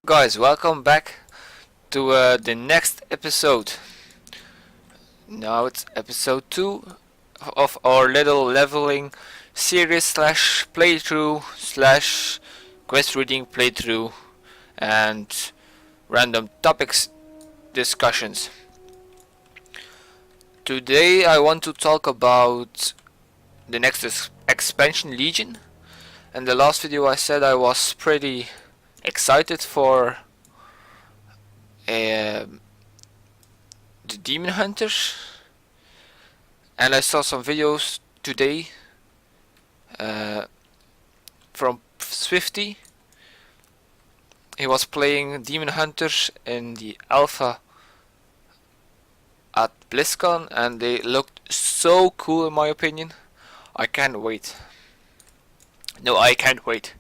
Guys, welcome back to the next episode. Now it's episode 2 of our little leveling series slash playthrough slash quest reading playthrough and random topics discussions. Today I want to talk about the next expansion, Legion. In the last video I said I was pretty excited for the Demon Hunters, and I saw some videos today from Swifty. He was playing Demon Hunters in the alpha at BlizzCon and they looked so cool in my opinion. I can't wait. No, I can't wait.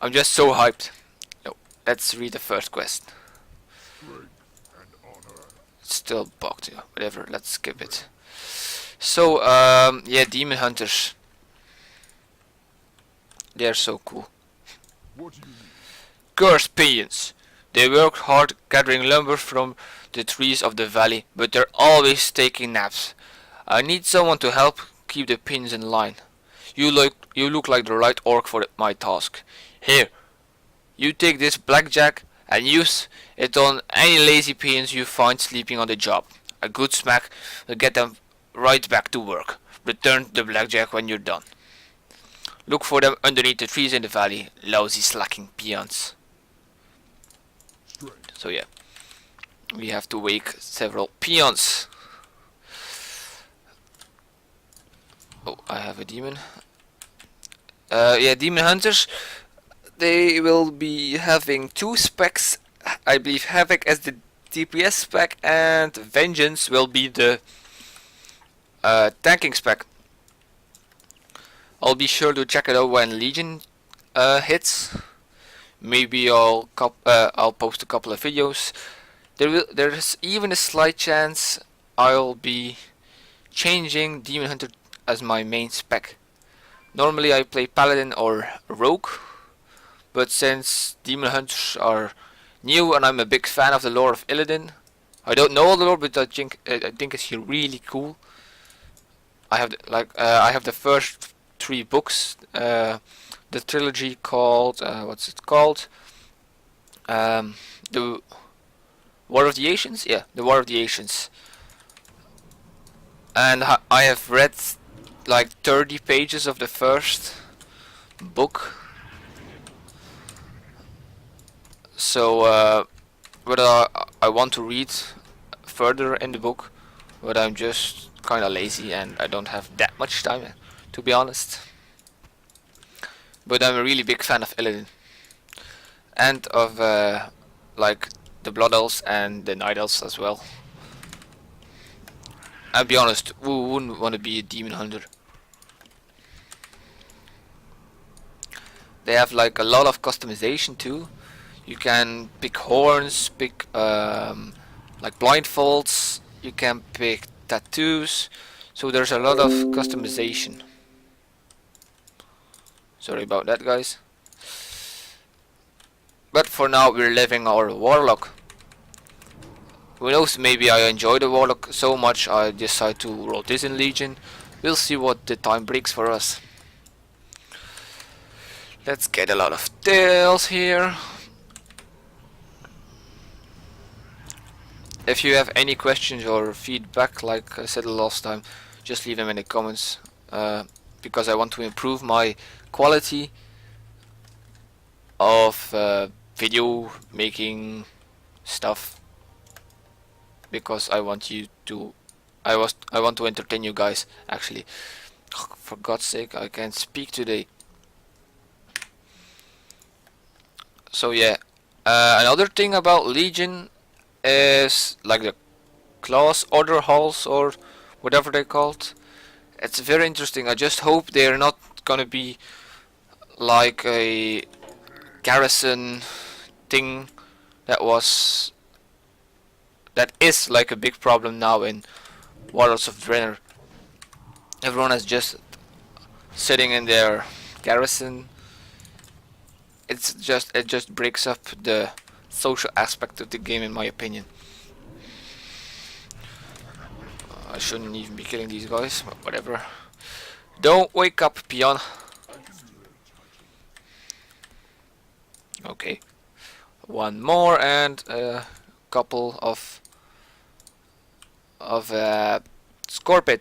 I'm just so hyped. No, let's read the first quest. It's still bugged, yeah, whatever, let's skip it. So, yeah, Demon Hunters. They're so cool. Cursed pigeons. They work hard gathering lumber from the trees of the valley, but they're always taking naps. I need someone to help keep the pigeons in line. You look like the right orc for my task. Here, you take this blackjack and use it on any lazy pigeons you find sleeping on the job. A good smack will get them right back to work. Return the blackjack when you're done. Look for them underneath the trees in the valley, lousy slacking peons. So yeah, we have to wake several peons. Oh, I have a demon. Yeah, Demon Hunters. They will be having 2 specs. I believe Havoc as the DPS spec and Vengeance will be the tanking spec. I'll be sure to check it out when Legion hits. Maybe I'll post a couple of videos. There's even a slight chance I'll be changing Demon Hunter as my main spec. Normally I play Paladin or Rogue, but since Demon Hunters are new and I'm a big fan of the lore of Illidan, I don't know all the lore, but I think it's really cool. I have the first 3 books, the trilogy called what's it called? The War of the Ancients, yeah, the War of the Ancients, and I have read like 30 pages of the first book. So, but I want to read further in the book, but I'm just kinda lazy and I don't have that much time, to be honest. But I'm a really big fan of Illidan and of like the Blood Elves and the Night Elves as well. I'll be honest, who wouldn't want to be a Demon Hunter? They have like a lot of customization too. You can pick horns, pick like blindfolds, you can pick tattoos, so there's a lot of customization. Sorry about that, guys. But for now we're living our Warlock. Who knows, maybe I enjoy the Warlock so much I decide to roll this in Legion. We'll see what the time brings for us. Let's get a lot of tails here. If you have any questions or feedback, like I said the last time, just leave them in the comments, because I want to improve my quality of video making stuff, because I want to entertain you guys actually. For God's sake, I can't speak today. So yeah, another thing about Legion is like the class order halls or whatever they're called. It's very interesting. I just hope they're not gonna be like a garrison thing that is like a big problem now in Warlords of Draenor. Everyone is just sitting in their garrison it just breaks up the social aspect of the game, in my opinion. I shouldn't even be killing these guys, but whatever. Don't wake up, peon. Okay, one more and a couple of scorpion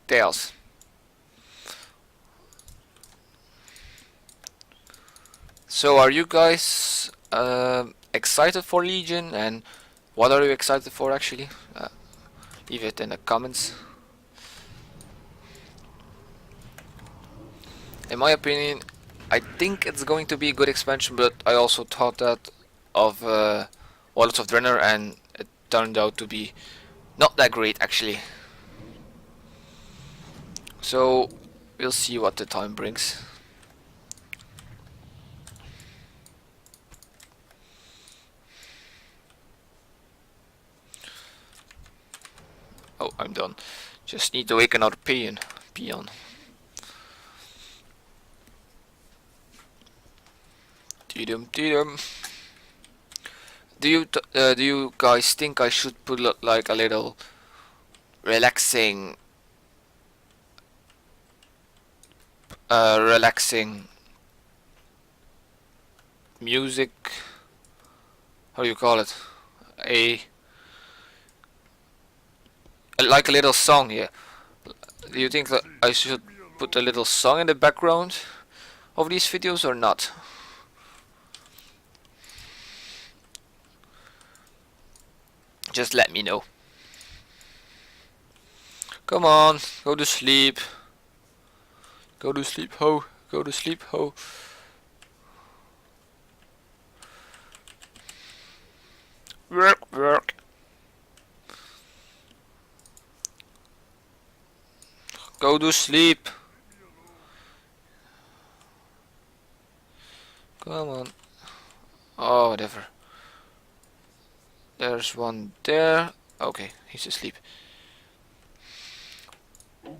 tails. So are you guys excited for Legion, and what are you excited for actually? Leave it in the comments. In my opinion, I think it's going to be a good expansion, but I also thought that of Warlords of Draenor, and it turned out to be not that great actually. So we'll see what the time brings. Oh, I'm done. Just need to wake another peon. Tidum. Do you guys think I should put like a little relaxing music? How do you call it? Like a little song, yeah. Do you think that I should put a little song in the background of these videos or not? Just let me know. Come on, go to sleep. Go to sleep, ho. Go to sleep, ho. Work. Go to sleep. Come on. Oh, whatever. There's one there. Okay, he's asleep.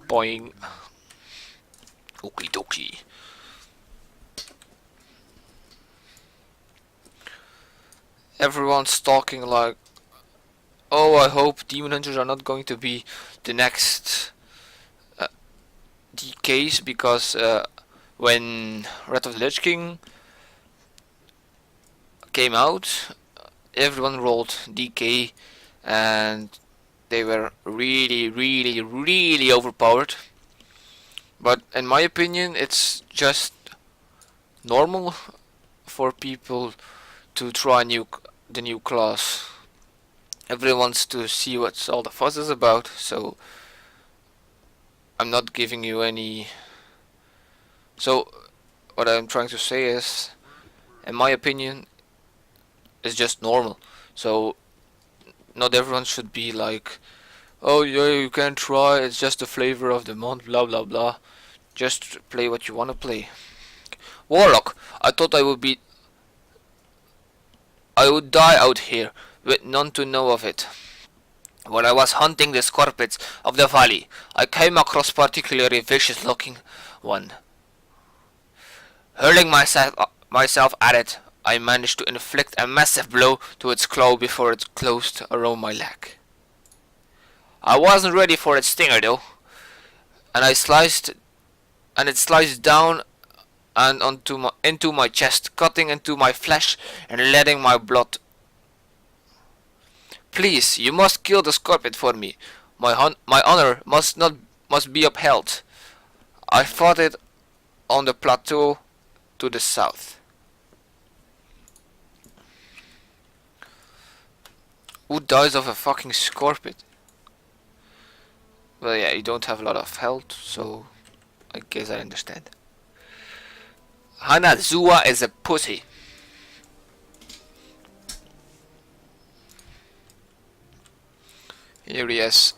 Boing. Okie dokie. Everyone's talking like, oh, I hope Demon Hunters are not going to be the next DKs, because when Wrath of the Lich King came out, everyone rolled DK and they were really overpowered. But in my opinion, it's just normal for people to try the new class. Everyone wants to see what all the fuss is about, so I'm not giving you any. So what I'm trying to say is, in my opinion, it's just normal. So not everyone should be like, oh yeah, you can try, it's just the flavor of the month, blah blah blah. Just play what you want to play. Warlock, I thought I would die out here with none to know of it. When I was hunting the scorpions of the valley, I came across particularly vicious looking one. Hurling myself at it, I managed to inflict a massive blow to its claw before it closed around my leg. I wasn't ready for its stinger though, and it sliced down and into my chest, cutting into my flesh and letting my blood. Please, you must kill the scorpion for me. My honor must be upheld. I fought it on the plateau to the south. Who dies of a fucking scorpion? Well, yeah, you don't have a lot of health, so I guess I understand. Hanazua is a pussy. Here he is.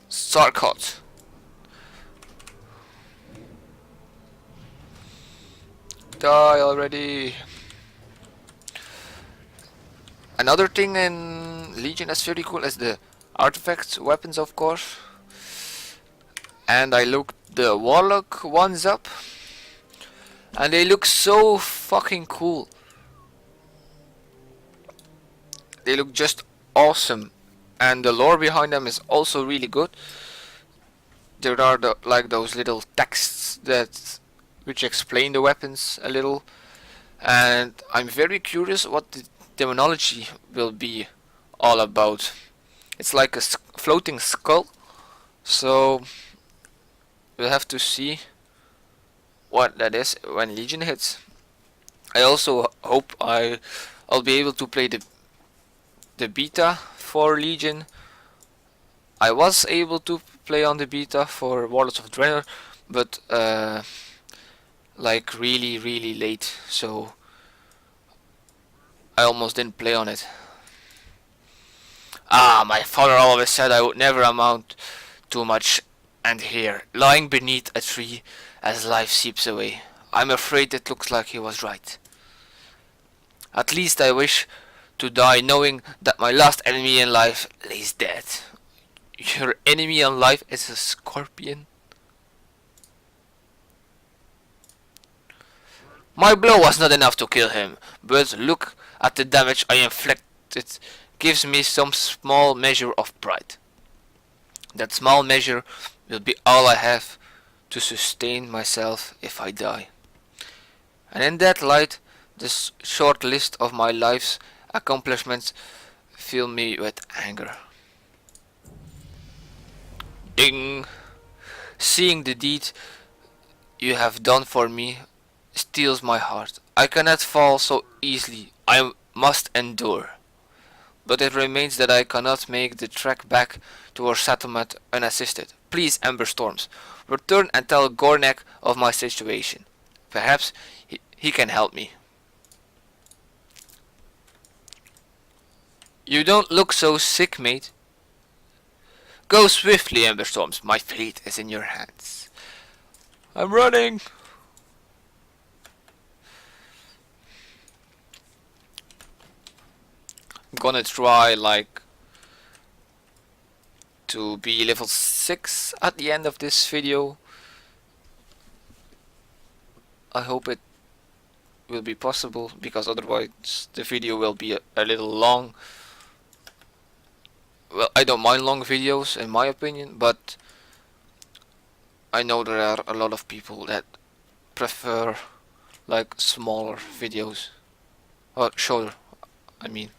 Sarkot. Die already. Another thing in Legion that's very cool is the artifacts, weapons of course. And I looked the Warlock ones up, and they look so fucking cool. They look just awesome, and the lore behind them is also really good. There are like those little texts that which explain the weapons a little, and I'm very curious what the demonology will be all about. It's like a floating skull, so we'll have to see what that is when Legion hits. I also hope I'll be able to play the beta for Legion. I was able to play on the beta for Warlords of Draenor, but like really late, so I almost didn't play on it. Ah, my father always said I would never amount to much, and here, lying beneath a tree as life seeps away, I'm afraid it looks like he was right. At least I wish to die knowing that my last enemy in life lays dead. Your enemy in life is a scorpion? My blow was not enough to kill him, but look at the damage I inflicted gives me some small measure of pride. That small measure will be all I have to sustain myself if I die. And in that light, this short list of my life's accomplishments fill me with anger. Ding! Seeing the deed you have done for me steals my heart. I cannot fall so easily. I must endure. But it remains that I cannot make the trek back to our settlement unassisted. Please, Ember Storms, return and tell Gornek of my situation. Perhaps he can help me. You don't look so sick, mate. Go swiftly, Ember Storms. My fate is in your hands. I'm running. I'm gonna try like to be level 6 at the end of this video. I hope it will be possible, because otherwise the video will be a little long. Well, I don't mind long videos in my opinion, but I know there are a lot of people that prefer like smaller videos, or shorter, I mean.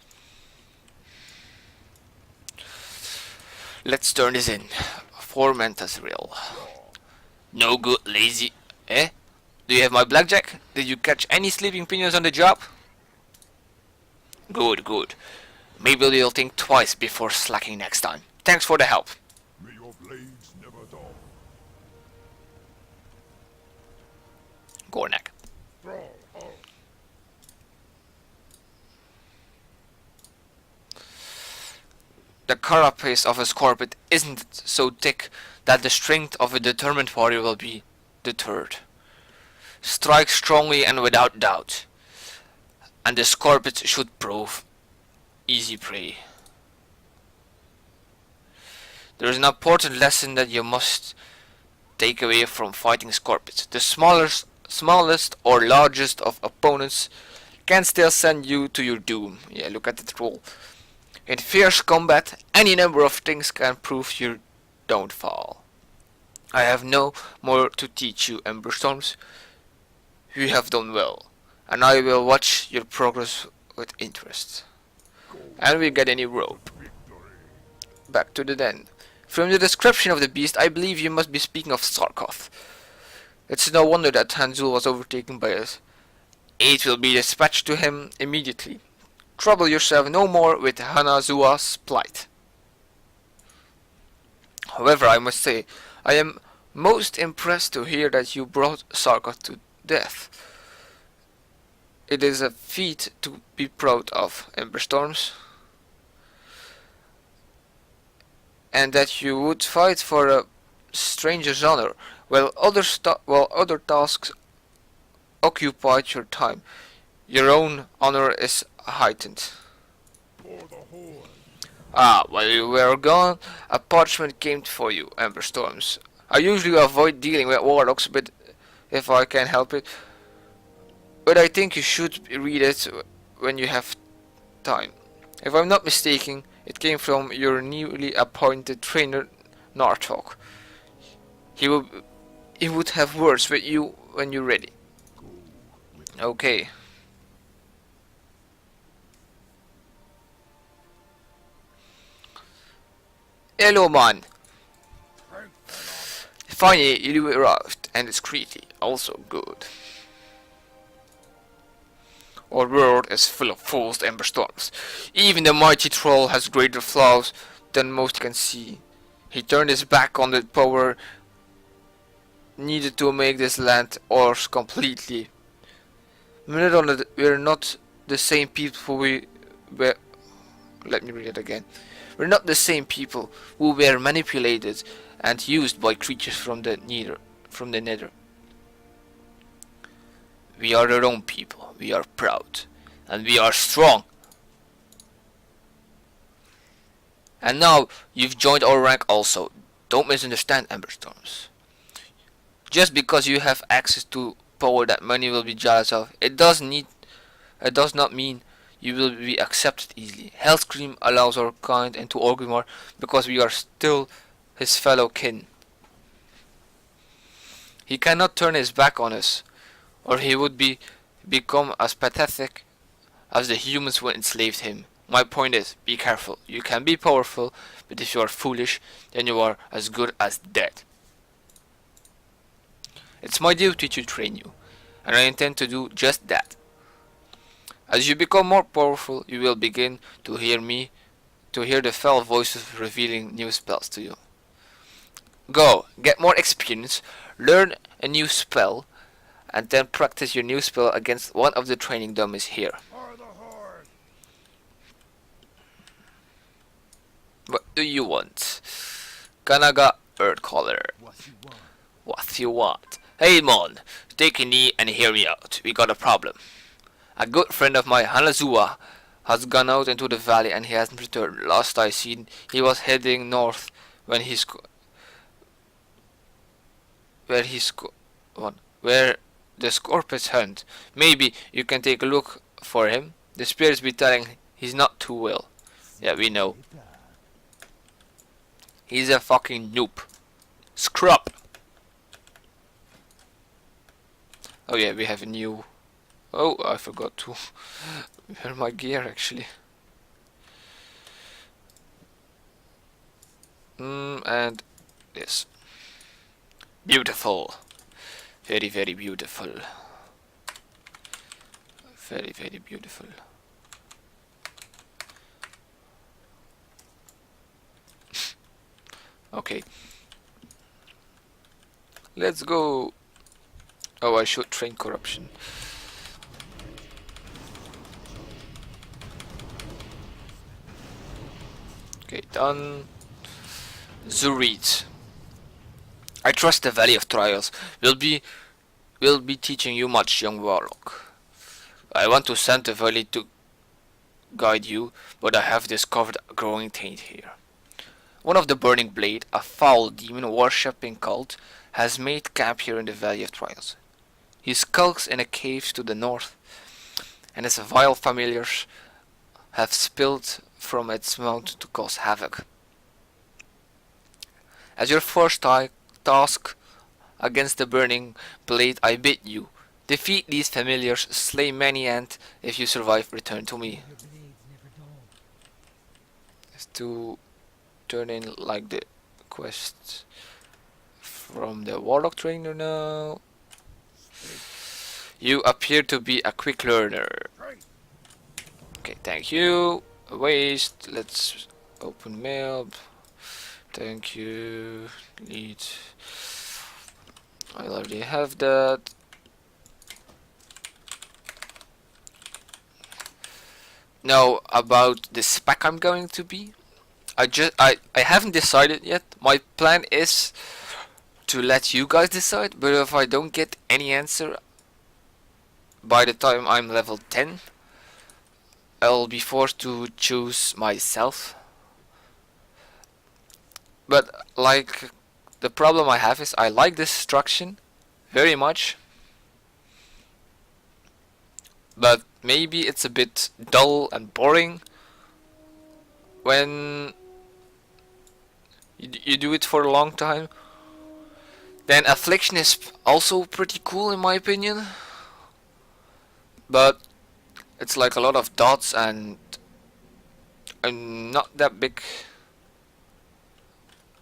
Let's turn this in. Formentas real. No good, lazy. Eh? Do you have my blackjack? Did you catch any sleeping pigeons on the job? Good, good. Maybe you'll think twice before slacking next time. Thanks for the help. May your blades never dull. Gornek. The carapace of a scorpion isn't so thick that the strength of a determined warrior will be deterred. Strike strongly and without doubt, and the scorpion should prove easy prey. There is an important lesson that you must take away from fighting scorpions. The smallest or largest of opponents can still send you to your doom. Yeah, look at that roll. In fierce combat, any number of things can prove your downfall. I have no more to teach you, Ember Storms. You have done well, and I will watch your progress with interest. And we get a new rope. Back to the den. From the description of the beast, I believe you must be speaking of Sarkoth. It's no wonder that Hanzul was overtaken by us. Aid will be dispatched to him immediately. Trouble yourself no more with Hanazua's plight. However, I must say, I am most impressed to hear that you brought Sarkoth to death. It is a feat to be proud of, Ember Storms. And that you would fight for a stranger's honor, while other tasks occupied your time. Your own honor is heightened. Ah, while you were gone, a parchment came for you, Ember Storms. I usually avoid dealing with warlocks, but if I can help it, but I think you should read it when you have time. If I'm not mistaken, it came from your newly appointed trainer, Nartok. He will he would have words with you when you're ready. Go with Okay. Hello, man. strength and honor. Finally, you arrived, and discreetly. Also good. Our world is full of fools and ember storms. Even the mighty troll has greater flaws than most can see. He turned his back on the power needed to make this land ours completely. We're not the same people we were. Let me read it again. We're not the same people who were manipulated and used by creatures from the nether. From the nether. We are our own people. We are proud, and we are strong. And now you've joined our rank also. Don't misunderstand, Emberstorms. Just because you have access to power that many will be jealous of, it does not mean you will be accepted easily. Hellscream allows our kind into Orgrimmar because we are still his fellow kin. He cannot turn his back on us, or he would become as pathetic as the humans who enslaved him. My point is, be careful. You can be powerful, but if you are foolish, then you are as good as dead. It's my duty to train you, and I intend to do just that. As you become more powerful, you will begin to hear the fell voices revealing new spells to you. Go, get more experience, learn a new spell, and then practice your new spell against one of the training dummies here. For the horde. What do you want? Kanaga Earthcaller. What you want? What you want? Hey mon, take a knee and hear me out. We got a problem. A good friend of mine, Hanazua, has gone out into the valley and he hasn't returned. Last I seen, he was heading north when where the scorpions hunt. Maybe you can take a look for him. The spirits be telling he's not too well. Yeah, we know. He's a fucking noob. Scrub. Oh yeah, we have a new. Oh, I forgot to wear my gear actually. And this. Beautiful. Very, very beautiful. Very, very beautiful. Okay. Let's go. Oh, I should train corruption. Okay, done. Zurid. I trust the Valley of Trials will be teaching you much, young warlock. I want to send the valley to guide you, but I have discovered a growing taint here. One of the Burning Blade, a foul demon worshipping cult, has made camp here in the Valley of Trials. He skulks in a cave to the north, and his vile familiars have spilled from its mouth to cause havoc. As your first task against the Burning Blade, I bid you defeat these familiars, slay many, and if you survive, return to me. Is to turn in like the quest from the warlock trainer now. You appear to be a quick learner. Okay, thank you. Waste. Let's open mail. Thank you. Lead. I already have that. Now about the spec I'm going to be. I haven't decided yet. My plan is to let you guys decide, but if I don't get any answer by the time I'm level 10, I'll be forced to choose myself. But like the problem I have is I like destruction very much, but maybe it's a bit dull and boring when you do it for a long time. Then Affliction is also pretty cool in my opinion, but it's like a lot of dots and I'm not that big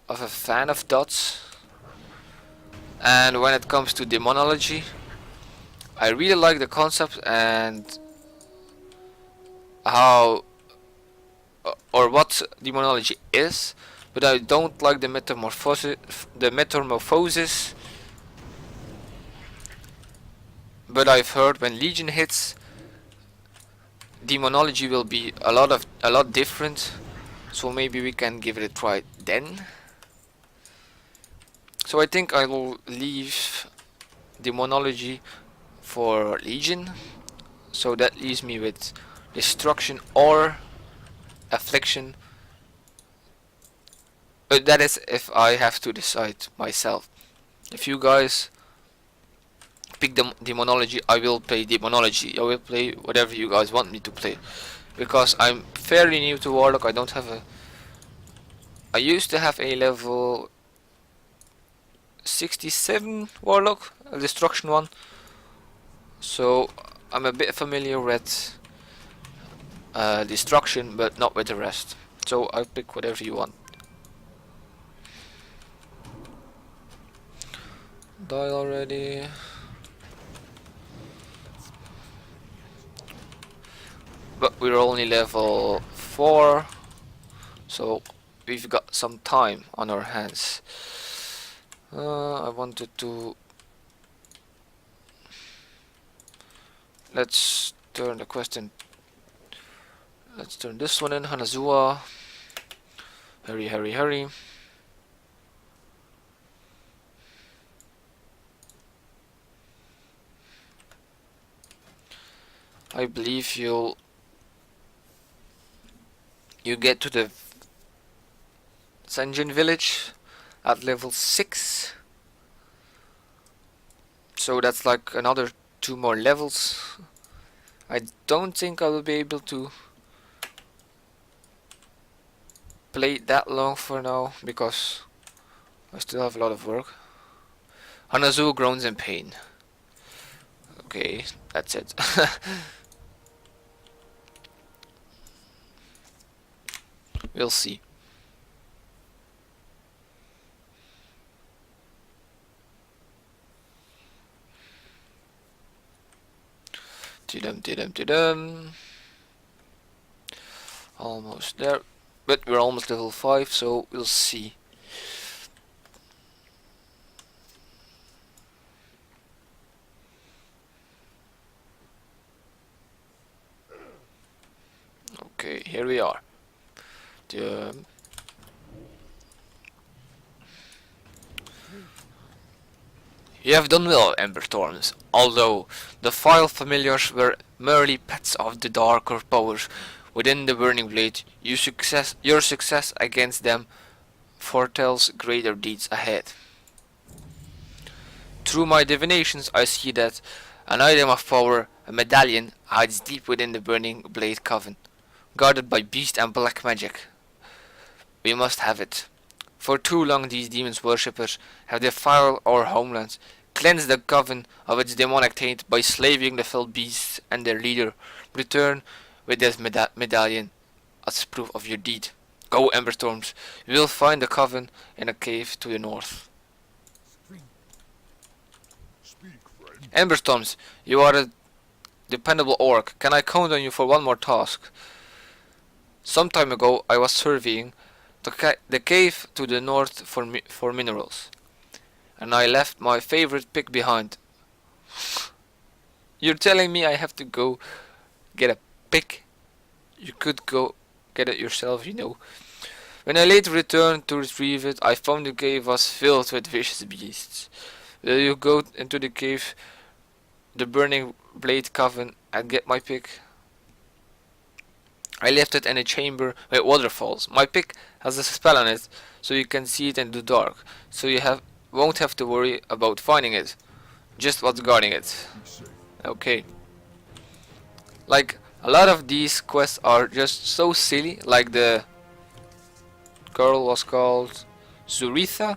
of a fan of dots. And when it comes to demonology, I really like the concept and how or what demonology is, but I don't like the metamorphosis. But I've heard when Legion hits, demonology will be a lot different. So maybe we can give it a try then. So I think I will leave demonology for Legion. So that leaves me with destruction or affliction. But that is if I have to decide myself. If you guys pick the demonology, I will play demonology. I will play whatever you guys want me to play. Because I'm fairly new to Warlock. I don't have a... I used to have a level 67 Warlock, a destruction one. So I'm a bit familiar with destruction, but not with the rest. So I pick whatever you want. Die already. But we're only level 4, so we've got some time on our hands. I wanted to... Let's turn the question... Let's turn this one in, Hanazua. Hurry, hurry, hurry. I believe you get to the Sanjin village at level 6. So that's like another 2 more levels. I don't think I will be able to play that long for now because I still have a lot of work. Hanazu groans in pain. Okay, that's it. We'll see. Tidum. Almost there. But we're almost level 5, so we'll see. Okay, here we are. You have done well, Ember Storms, although the vile familiars were merely pets of the darker powers within the Burning Blade. Your success against them foretells greater deeds ahead. Through my divinations I see that an item of power, a medallion, hides deep within the Burning Blade Coven, guarded by beast and black magic. We must have it. For too long these demons worshippers have defiled our homelands, cleansed the coven of its demonic taint by slaving the fell beasts and their leader. Return with this medallion as proof of your deed. Go, Emberstorms. You will find the coven in a cave to the north. Speak, friend. Emberstorms, you are a dependable orc. Can I count on you for one more task? Some time ago I was surveying the cave to the north for minerals, and I left my favorite pick behind. You're telling me I have to go get a pick? You could go get it yourself, you know. When I later returned to retrieve it, I found the cave was filled with vicious beasts. Will you go into the cave, the Burning Blade Coven, and get my pick? I left it in a chamber with waterfalls. My pick has a spell on it, so you can see it in the dark. So you won't have to worry about finding it. Just what's guarding it. Be safe. Okay. Like, a lot of these quests are just so silly. Like, the girl was called Zuritha,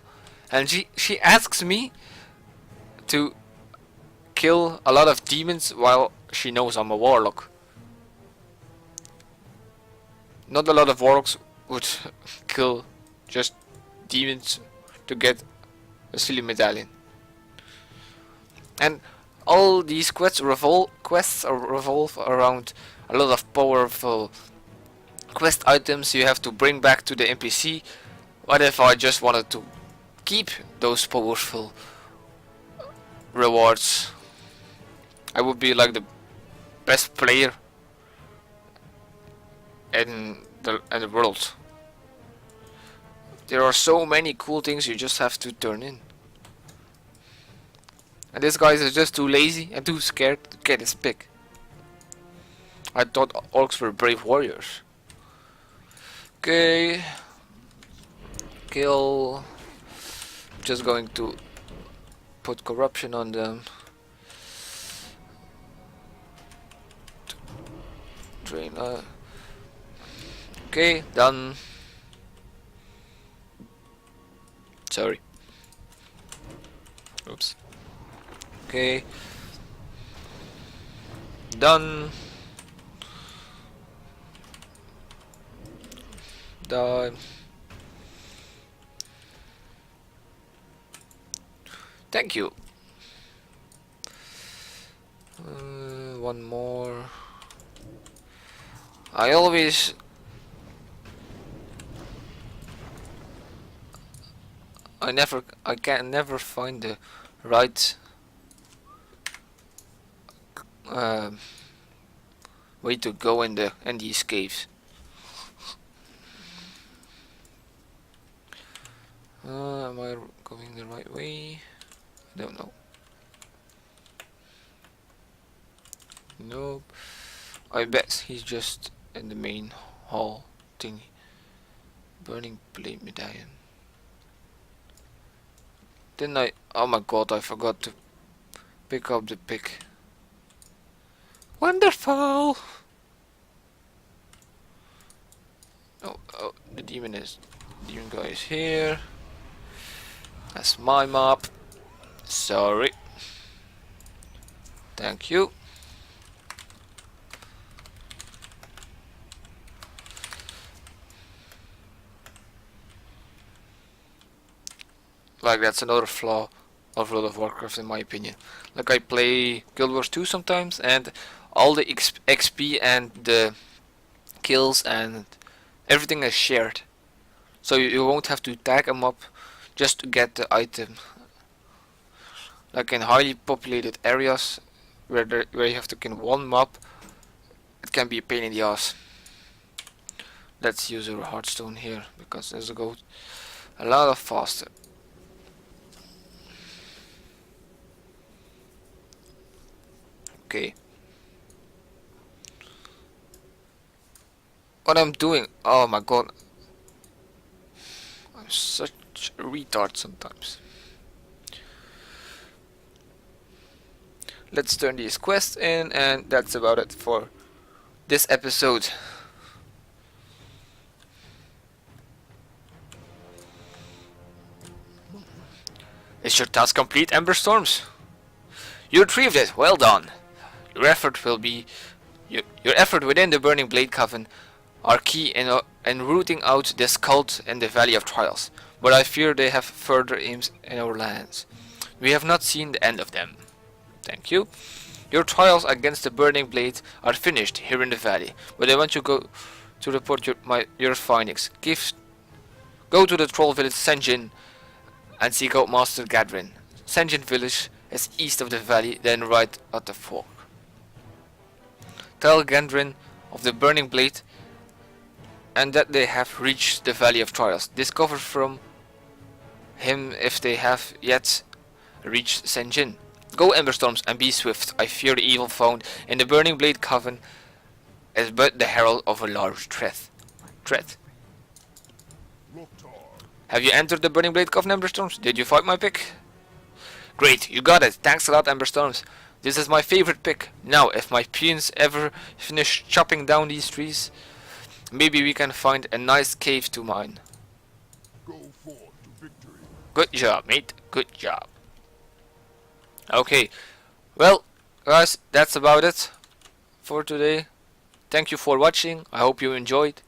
and she asks me to kill a lot of demons while she knows I'm a warlock. Not a lot of warlocks would kill just demons to get a silly medallion. And all these quests revolve around a lot of powerful quest items you have to bring back to the NPC. What if I just wanted to keep those powerful rewards? I would be like the best player in the world. There are so many cool things you just have to turn in. And this guy is just too lazy and too scared to get his pick. I thought orcs were brave warriors. Okay. Kill. Just going to put corruption on them. Drain. Okay, done. Sorry. Oops. Okay. Done. Done. Thank you. One more. I can never find the right way to go in these caves. Am I going the right way? I don't know. Nope. I bet he's just in the main hall thingy. Burning blade medallion. Didn't I? Oh my god, I forgot to pick up the pick. Wonderful! Oh, the demon guy is here. That's my map. Sorry. Thank you. Like, that's another flaw of World of Warcraft in my opinion. Like, I play Guild Wars 2 sometimes, and all the XP and the kills and everything is shared. So you won't have to tag them up just to get the item. Like in highly populated areas where you have to kill one mob, it can be a pain in the ass. Let's use our Hearthstone here because this will go a lot of faster. Okay. What I'm doing? Oh my god. I'm such a retard sometimes. Let's turn these quests in, and that's about it for this episode. Is your task complete, Ember Storms? You retrieved it. Well done. Your effort within the Burning Blade Coven are key in rooting out this cult in the Valley of Trials, but I fear they have further aims in our lands. We have not seen the end of them. Thank you. Your trials against the Burning Blade are finished here in the valley, but I want you to report your findings. Go to the troll village Senjin and seek out Master Gadrin. Senjin village is east of the valley, then right at the fork. Tell Gadrin of the Burning Blade and that they have reached the Valley of Trials. Discover from him if they have yet reached Senjin. Go, Emberstorms, and be swift. I fear the evil found in the Burning Blade Coven is but the herald of a large threat. Have you entered the Burning Blade Coven, Emberstorms? Did you fight my pick? Great, you got it. Thanks a lot, Emberstorms. This is my favorite pick. Now, if my peons ever finish chopping down these trees, maybe we can find a nice cave to mine. Go forth to victory. Good job, mate. Good job. Okay, well, guys, that's about it for today. Thank you for watching. I hope you enjoyed.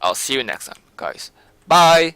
I'll see you next time, guys. Bye!